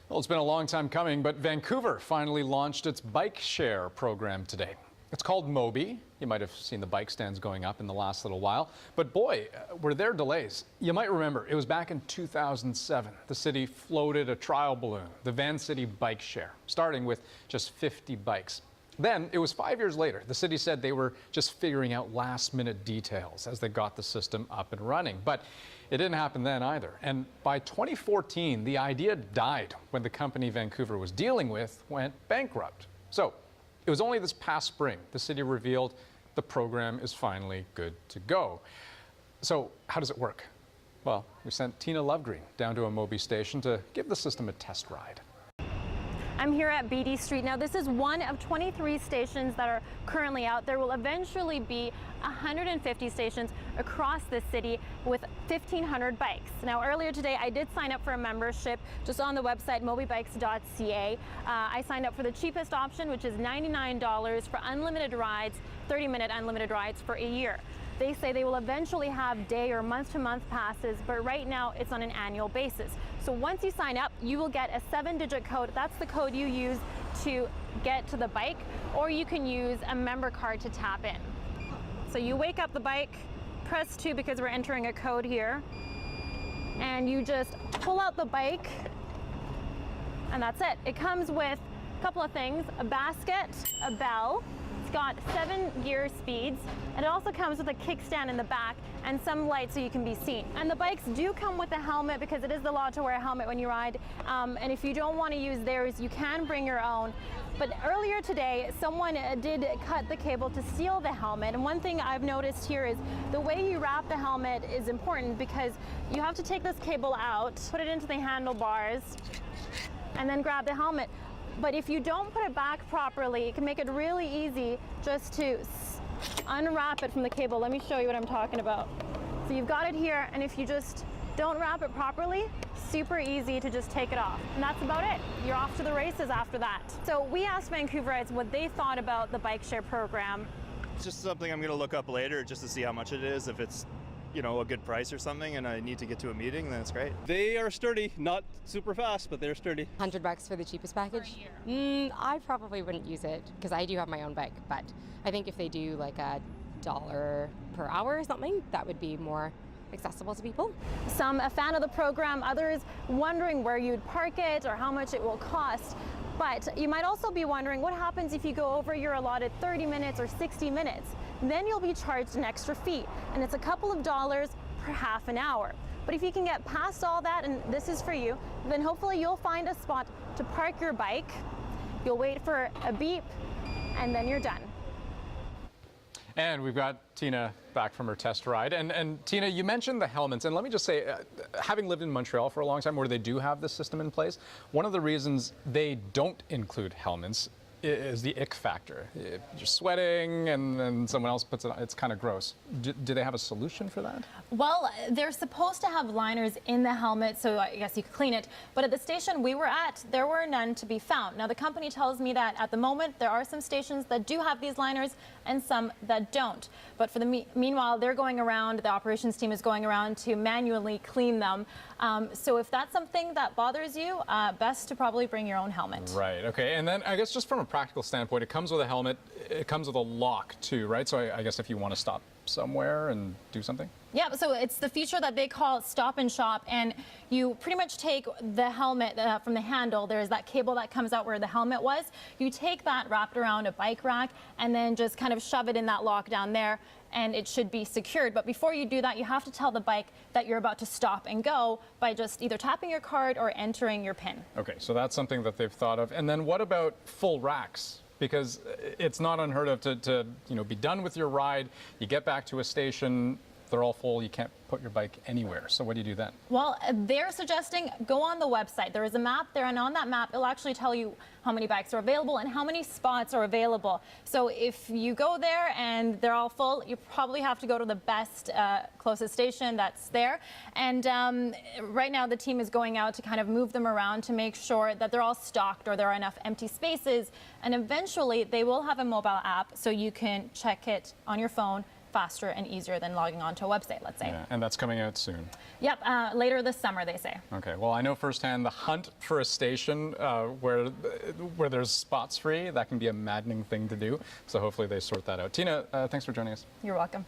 Well, it's been a long time coming, but Vancouver finally launched its bike share program today. It's called Mobi. You might have seen the bike stands going up in the last little while. But boy, were there delays. You might remember, it was back in 2007. The city floated a trial balloon, the Van City Bike Share, starting with just 50 bikes. Then, it was 5 years later, the city said they were just figuring out last-minute details as they got the system up and running. But it didn't happen then either. And by 2014, the idea died when the company Vancouver was dealing with went bankrupt. So, it was only this past spring the city revealed the program is finally good to go. So, how does it work? Well, we sent Tina Lovegreen down to a Mobi station to give the system a test ride. I'm here at BD Street. Now, this is one of 23 stations that are currently out. There will eventually be 150 stations across the city with 1,500 bikes. Now, earlier today, I did sign up for a membership just on the website mobibikes.ca. I signed up for the cheapest option, which is $99 for unlimited rides, 30-minute unlimited rides for a year. They say they will eventually have day or month-to-month passes, but right now it's on an annual basis. So once you sign up, you will get a 7-digit code. That's the code you use to get to the bike, or you can use a member card to tap in. So you wake up the bike, press 2 because we're entering a code here, and you just pull out the bike, and that's it. It comes with a couple of things, a basket, a bell. It's got 7 gear speeds, and it also comes with a kickstand in the back and some lights so you can be seen. And the bikes do come with a helmet because it is the law to wear a helmet when you ride. And if you don't want to use theirs, you can bring your own. But earlier today, someone did cut the cable to steal the helmet. And one thing I've noticed here is the way you wrap the helmet is important because you have to take this cable out, put it into the handlebars, and then grab the helmet. But if you don't put it back properly, it can make it really easy just to unwrap it from the cable. Let me show you what I'm talking about. So you've got it here, and if you just don't wrap it properly, super easy to just take it off. And that's about it. You're off to the races after that. So we asked Vancouverites what they thought about the bike share program. It's just something I'm going to look up later just to see how much it is. If it's, you know, a good price or something and I need to get to a meeting, then it's great. They are sturdy, not super fast, but they're sturdy. $100 for the cheapest package? For a year. I probably wouldn't use it because I do have my own bike, but I think if they do like $1 per hour or something, that would be more accessible to people. Some a fan of the program, others wondering where you'd park it or how much it will cost. But you might also be wondering what happens if you go over your allotted 30 minutes or 60 minutes. Then you'll be charged an extra fee, and it's a couple of dollars per half an hour. But if you can get past all that, and this is for you, then hopefully you'll find a spot to park your bike. You'll wait for a beep, and then you're done. And we've got Tina back from her test ride. And Tina, you mentioned the helmets. And let me just say, having lived in Montreal for a long time where they do have this system in place, one of the reasons they don't include helmets is the ick factor. You're sweating and then someone else puts it on. It's kind of gross. Do they have a solution for that? Well, they're supposed to have liners in the helmet, so I guess you could clean it. But at the station we were at, there were none to be found. Now, the company tells me that at the moment, there are some stations that do have these liners and some that don't. But for the meanwhile, they're going around, the operations team is going around to manually clean them. So if that's something that bothers you, best to probably bring your own helmet. Right, okay. And then I guess just from a practical standpoint, it comes with a helmet, it comes with a lock too, right? So I guess if you want to stop somewhere and do something? Yeah, so it's the feature that they call Stop and Shop, and you pretty much take the helmet from the handle. There's that cable that comes out where the helmet was. You take that, wrap it around a bike rack, and then just kind of shove it in that lock down there, and it should be secured. But before you do that, you have to tell the bike that you're about to stop and go by just either tapping your card or entering your PIN. Okay, so that's something that they've thought of. And then what about full racks? Because it's not unheard of to be done with your ride, you get back to a station, they're all full, you can't put your bike anywhere. So what do you do then? Well, they're suggesting go on the website. There is a map there, and on that map, it'll actually tell you how many bikes are available and how many spots are available. So if you go there and they're all full, you probably have to go to the best, closest station that's there. And right now, the team is going out to kind of move them around to make sure that they're all stocked or there are enough empty spaces. And eventually, they will have a mobile app so you can check it on your phone faster and easier than logging onto a website, let's say. Yeah, and that's coming out soon. Yep, later this summer, they say. Okay, well, I know firsthand the hunt for a station where there's spots free, that can be a maddening thing to do. So hopefully they sort that out. Tina, thanks for joining us. You're welcome.